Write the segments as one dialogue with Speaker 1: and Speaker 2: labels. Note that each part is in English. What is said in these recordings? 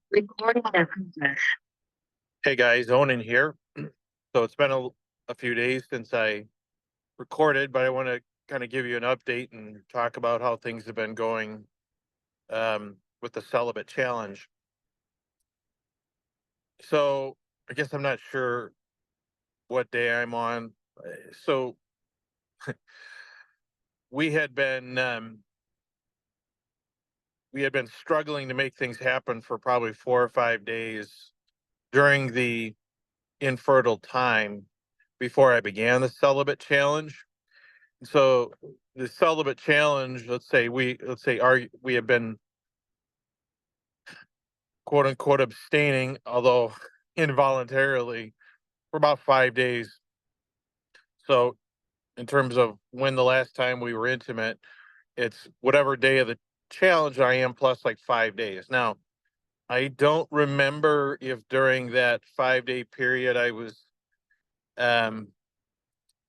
Speaker 1: Recording in progress. Hey guys, Onan here. So it's been a few days since I recorded, but I want to kind of give you an update and talk about how things have been going with the celibate challenge. So I guess I'm not sure what day I'm on. So we had been we had been struggling to make things happen for probably 4 or 5 days during the infertile time before I began the celibate challenge. So the celibate challenge, we have been quote unquote abstaining, although involuntarily, for about 5 days. So in terms of when the last time we were intimate, it's whatever day of the challenge I am plus like 5 days. Now, I don't remember if during that 5 day period I was um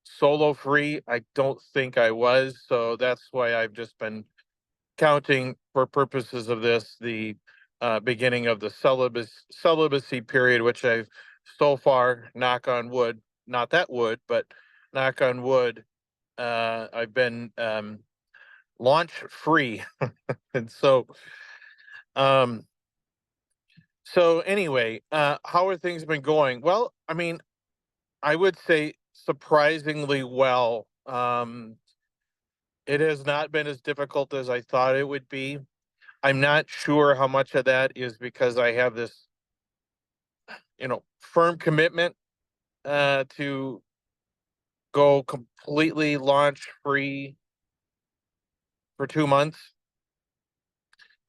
Speaker 1: solo free. I don't think I was. So that's why I've just been counting for purposes of this the beginning of the celibacy period, which I've so far, knock on wood, not that wood, but knock on wood, I've been launch free. And um, so anyway, how are things been going? Well, I mean, I would say surprisingly well. It has not been as difficult as I thought it would be. I'm not sure how much of that is because I have this, firm commitment to go completely launch free for 2 months.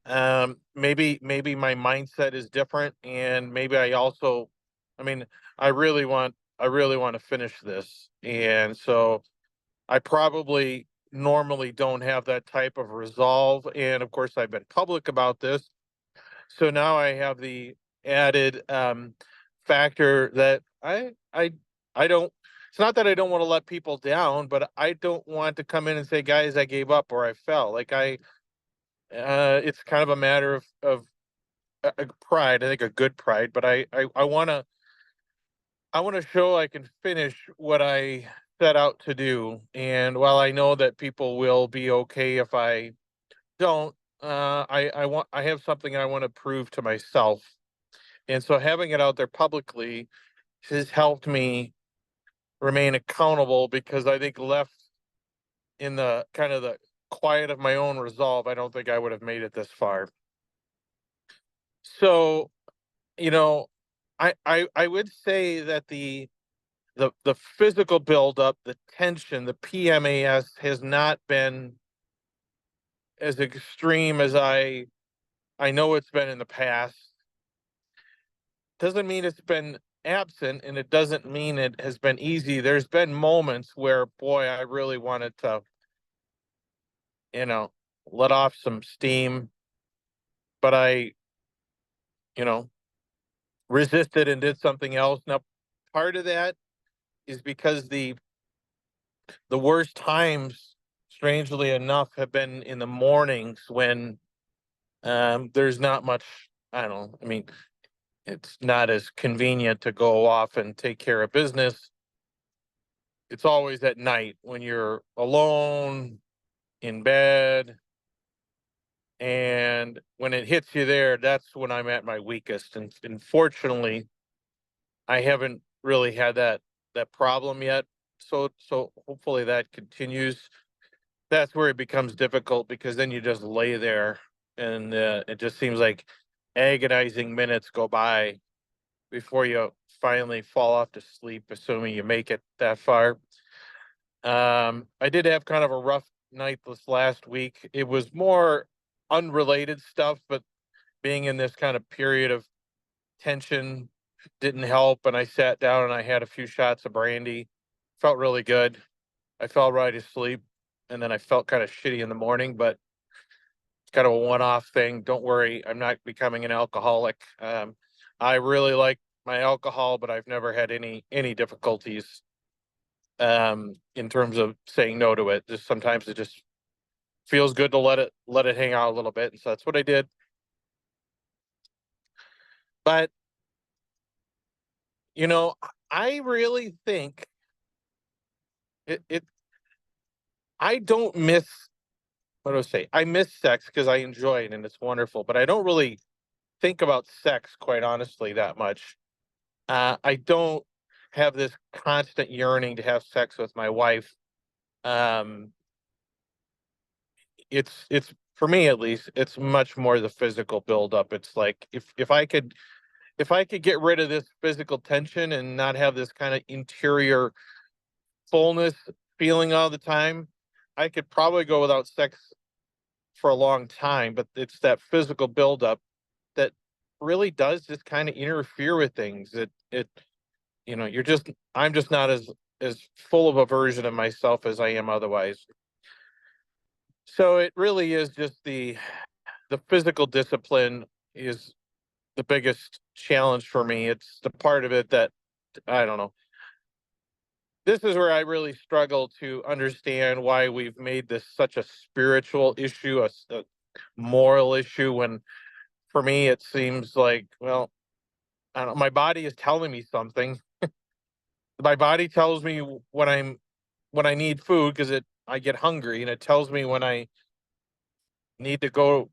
Speaker 1: Maybe my mindset is different, and maybe I mean, I really want to finish this, and so I probably normally don't have that type of resolve. And of course, I've been public about this. So now I have the added factor that I don't. It's not that I don't want to let people down, but I don't want to come in and say, "Guys, I gave up or I fell." It's kind of a matter of pride. I think a good pride, but I want to show I can finish what I set out to do. And while I know that people will be okay if I don't, I have something I want to prove to myself. And so having it out there publicly has helped me remain accountable, because I think left in the kind of the quiet of my own resolve, I don't think I would have made it this far. So, you know, I would say that the physical buildup, the tension, the PMAS has not been as extreme as I know it's been in the past. Doesn't mean it's been absent, and it doesn't mean it has been easy. There's been moments where, boy, I really wanted to, you know, let off some steam, but I, you know, resisted and did something else. Now, part of that is because the worst times, strangely enough, have been in the mornings when there's not much. I don't know. I mean, it's not as convenient to go off and take care of business. It's always at night when you're alone in bed. And when it hits you there, that's when I'm at my weakest. And fortunately, I haven't really had that problem yet. So hopefully that continues. That's where it becomes difficult, because then you just lay there, and it just seems like agonizing minutes go by before you finally fall off to sleep, assuming you make it that far. I did have kind of a rough night this last week. It was more unrelated stuff, but being in this kind of period of tension didn't help. And I sat down and I had a few shots of brandy. Felt really good. I fell right asleep, and then I felt kind of shitty in the morning, but it's kind of a one-off thing. Don't worry, I'm not becoming an alcoholic. I really like my alcohol, but I've never had any difficulties in terms of saying no to it. Just sometimes it just feels good to let it hang out a little bit, and so that's what I did. But, you know, I really think it I don't miss, what do I say? I miss sex because I enjoy it and it's wonderful, but I don't really think about sex, quite honestly, that much. I don't have this constant yearning to have sex with my wife. Um, it's for me at least, it's much more the physical buildup. It's like if I could get rid of this physical tension and not have this kind of interior fullness feeling all the time, I could probably go without sex for a long time. But it's that physical buildup that really does just kind of interfere with things. It you know, I'm just not as full of a version of myself as I am otherwise. So it really is just the physical discipline is the biggest challenge for me. It's the part of it that I don't know. This is where I really struggle to understand why we've made this such a spiritual issue, a moral issue, when for me it seems like, well, I don't know, my body is telling me something. My body tells me when I need food because it I get hungry, and it tells me when I need to go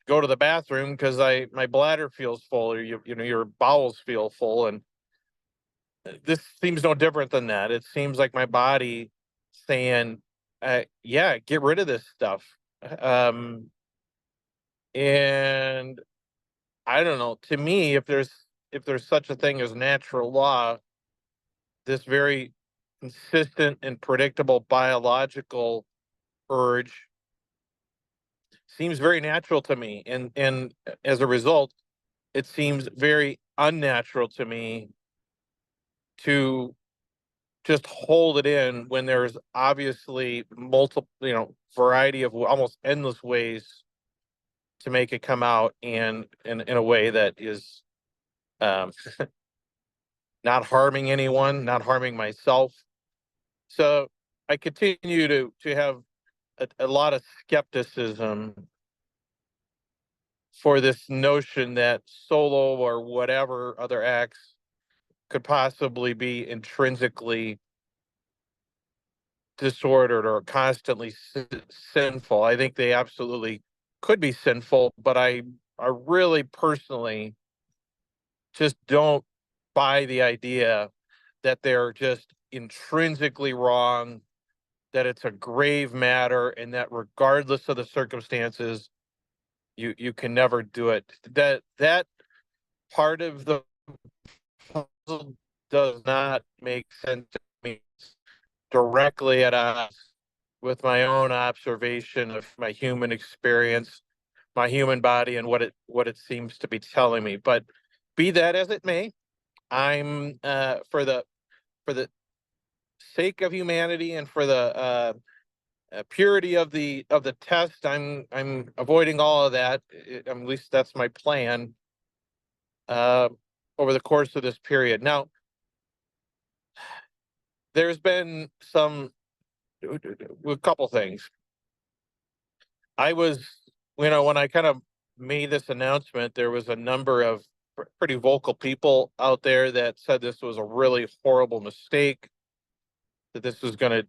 Speaker 1: to the bathroom because I my bladder feels full, or you know, your bowels feel full. And this seems no different than that. It seems like my body saying, yeah, get rid of this stuff. um and I don't know, to me, if there's such a thing as natural law, this very consistent and predictable biological urge seems very natural to me. And as a result, it seems very unnatural to me to just hold it in when there's obviously multiple, you know, variety of almost endless ways to make it come out, and in a way that is um, not harming anyone, not harming myself. So I continue to have a lot of skepticism for this notion that solo or whatever other acts could possibly be intrinsically disordered or constantly sinful. I think they absolutely could be sinful, but I really personally just don't buy the idea that they're just intrinsically wrong, that it's a grave matter, and that regardless of the circumstances, you can never do it. That part of the puzzle does not make sense to me. It's directly at odds with my own observation of my human experience, my human body, and what it seems to be telling me. But be that as it may, I'm for the sake of humanity and for the purity of the test, I'm avoiding all of that. At least that's my plan uh, over the course of this period. Now, there's been a couple things. I was, you know, when I kind of made this announcement, there was a number of pretty vocal people out there that said this was a really horrible mistake, that this was going to,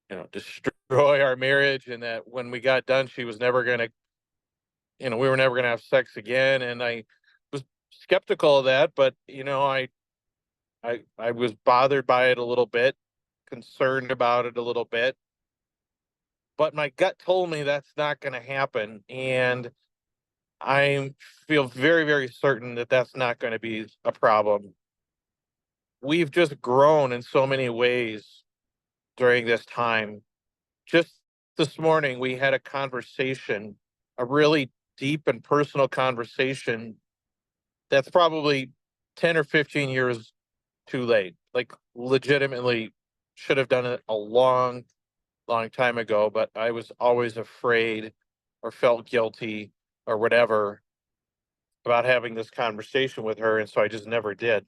Speaker 1: you know, destroy our marriage, and that when we got done, she was never going to, you know, we were never going to have sex again. And I was skeptical of that, but you know, I was bothered by it a little bit, concerned about it a little bit, but my gut told me that's not going to happen. And I feel very, very certain that that's not going to be a problem. We've just grown in so many ways during this time. Just this morning, we had a conversation, a really deep and personal conversation that's probably 10 or 15 years too late. Like, legitimately should have done it a long, long time ago, but I was always afraid or felt guilty or whatever about having this conversation with her. And so I just never did.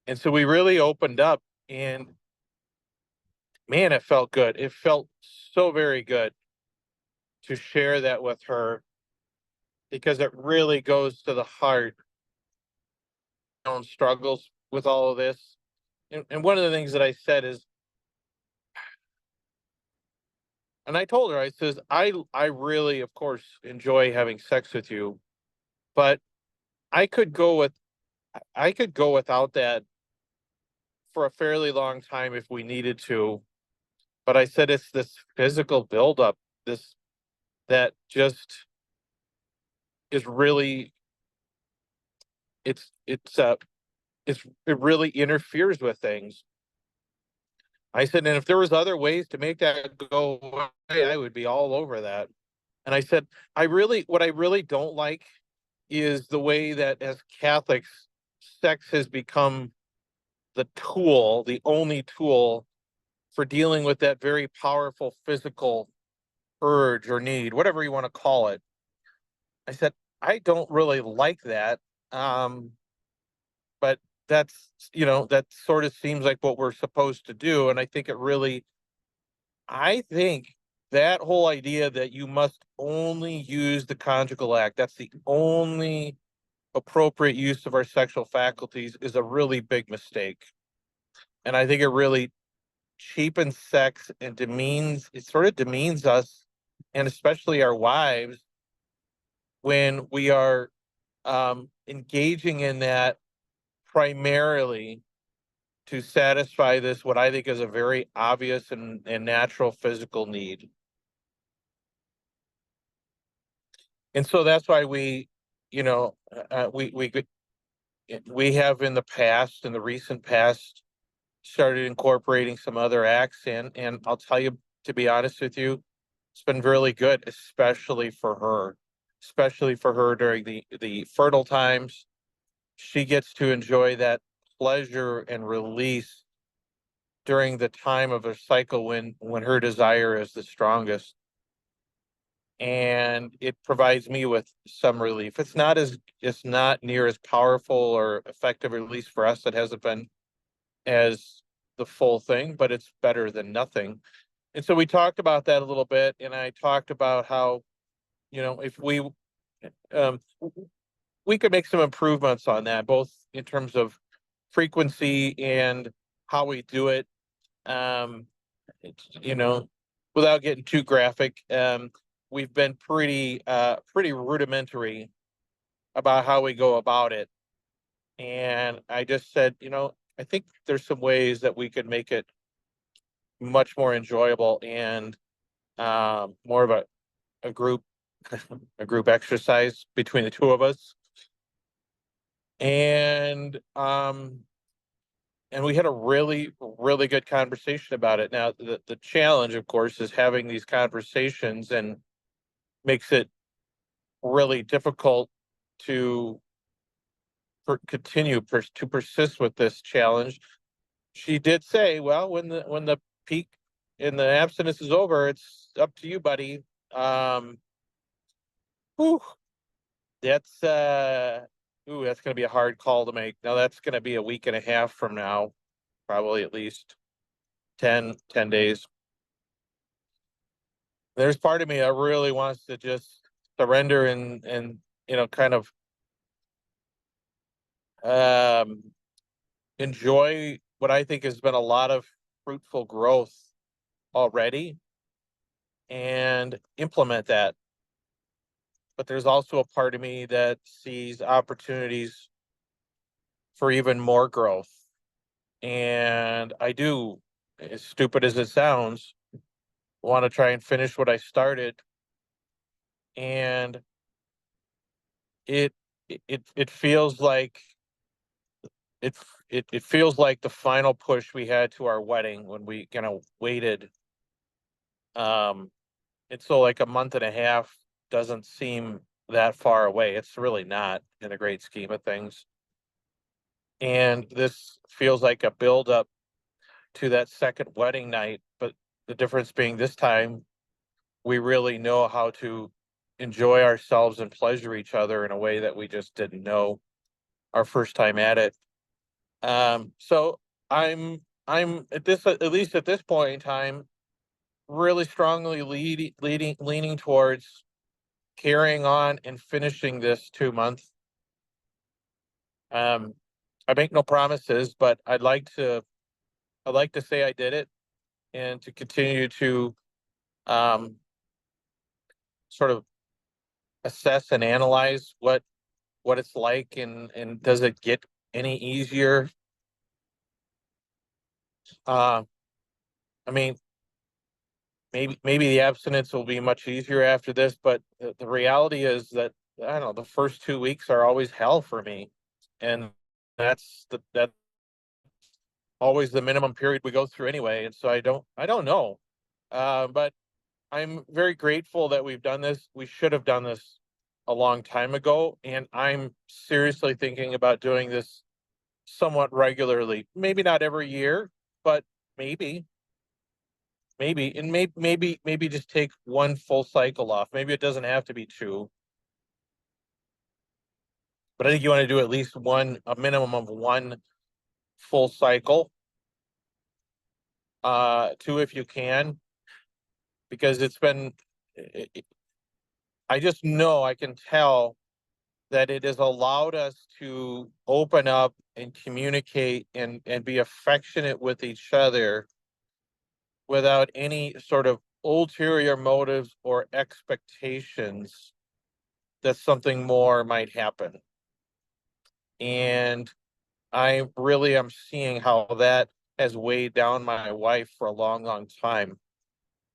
Speaker 1: And so we really opened up, and man, it felt good. It felt so very good to share that with her, because it really goes to the heart own struggles with all of this. And one of the things that I said is, and I told her, I says, I really, of course, enjoy having sex with you, but I could go with I could go without that for a fairly long time if we needed to. But I said it's this physical buildup, this that just is really it's it's uh it really interferes with things. I said, and if there was other ways to make that go away, I would be all over that. And I said, what I really don't like is the way that as Catholics, sex has become the tool, the only tool for dealing with that very powerful physical urge or need, whatever you want to call it. I said, I don't really like that. Um, but that sort of seems like what we're supposed to do. And I think that whole idea that you must only use the conjugal act, that's the only appropriate use of our sexual faculties, is a really big mistake. And I think it really cheapens sex and it sort of demeans us, and especially our wives, when we are engaging in that primarily to satisfy this, what I think is a very obvious and natural physical need. And so that's why you know, we have in the past, in the recent past, started incorporating some other acts in, and I'll tell you, to be honest with you, it's been really good, especially for her during the fertile times. She gets to enjoy that pleasure and release during the time of her cycle when her desire is the strongest, and it provides me with some relief. It's not near as powerful or effective, at least for us. It hasn't been as the full thing, but it's better than nothing. And so we talked about that a little bit, and I talked about how, if um, we could make some improvements on that, both in terms of frequency and how we do it. Um, it's, without getting too graphic, we've been pretty rudimentary about how we go about it. And I just said, I think there's some ways that we could make it much more enjoyable and more of a group a group exercise between the two of us. And we had a really, really good conversation about it. Now, the challenge, of course, is having these conversations, and makes it really difficult to to persist with this challenge. She did say, well, when the peak in the abstinence is over, it's up to you, buddy. Um, whew, that's that's going to be a hard call to make. Now that's going to be a week and a half from now, probably at least 10 days. There's part of me that really wants to just surrender and kind of um, enjoy what I think has been a lot of fruitful growth already and implement that. But there's also a part of me that sees opportunities for even more growth. And I do, as stupid as it sounds, want to try and finish what I started. And it it feels like it it feels like the final push we had to our wedding when we kind of waited. Um, and so like a month and a half doesn't seem that far away. It's really not in the great scheme of things. And this feels like a build up to that second wedding night, but the difference being this time we really know how to enjoy ourselves and pleasure each other in a way that we just didn't know our first time at it. So I'm at least at this point in time, really strongly leaning towards carrying on and finishing this 2 month. Um, I make no promises, but I'd like to say I did it and to continue to um, sort of assess and analyze what it's like, and does it get any easier? Uh, I mean, maybe the abstinence will be much easier after this, but the reality is that I don't know, the first 2 weeks are always hell for me, and that's always the minimum period we go through anyway. And so I don't know, but I'm very grateful that we've done this. We should have done this a long time ago, and I'm seriously thinking about doing this somewhat regularly. Maybe not every year, but maybe, and maybe just take one full cycle off. Maybe it doesn't have to be two, but I think you want to do at least a minimum of one full cycle, two if you can, because I just know, I can tell that it has allowed us to open up and communicate and be affectionate with each other without any sort of ulterior motives or expectations that something more might happen. And I really am seeing how that has weighed down my wife for a long, long time.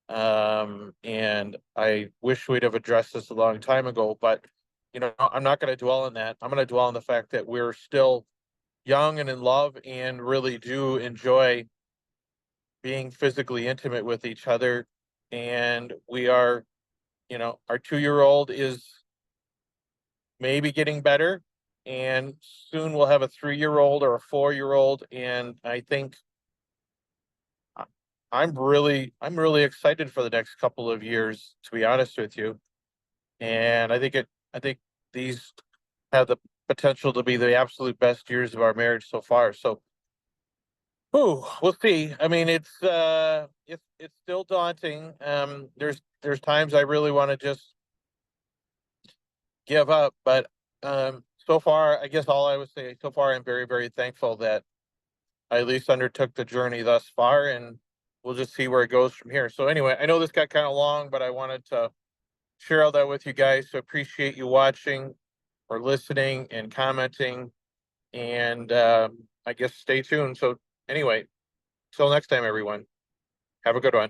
Speaker 1: And I wish we'd have addressed this a long time ago, but I'm not going to dwell on that. I'm going to dwell on the fact that we're still young and in love and really do enjoy being physically intimate with each other. And we are, our 2-year-old is maybe getting better, and soon we'll have a 3-year-old or a 4-year-old. And I think I'm really excited for the next couple of years, to be honest with you. And I think these have the potential to be the absolute best years of our marriage so far. So, we'll see. I mean, it's still daunting. There's times I really want to just give up, but so far, I guess all I would say, so far, I'm very, very thankful that I at least undertook the journey thus far, and we'll just see where it goes from here. So anyway, I know this got kind of long, but I wanted to share all that with you guys. So appreciate you watching or listening and commenting, and I guess stay tuned. So anyway, till next time, everyone, have a good one.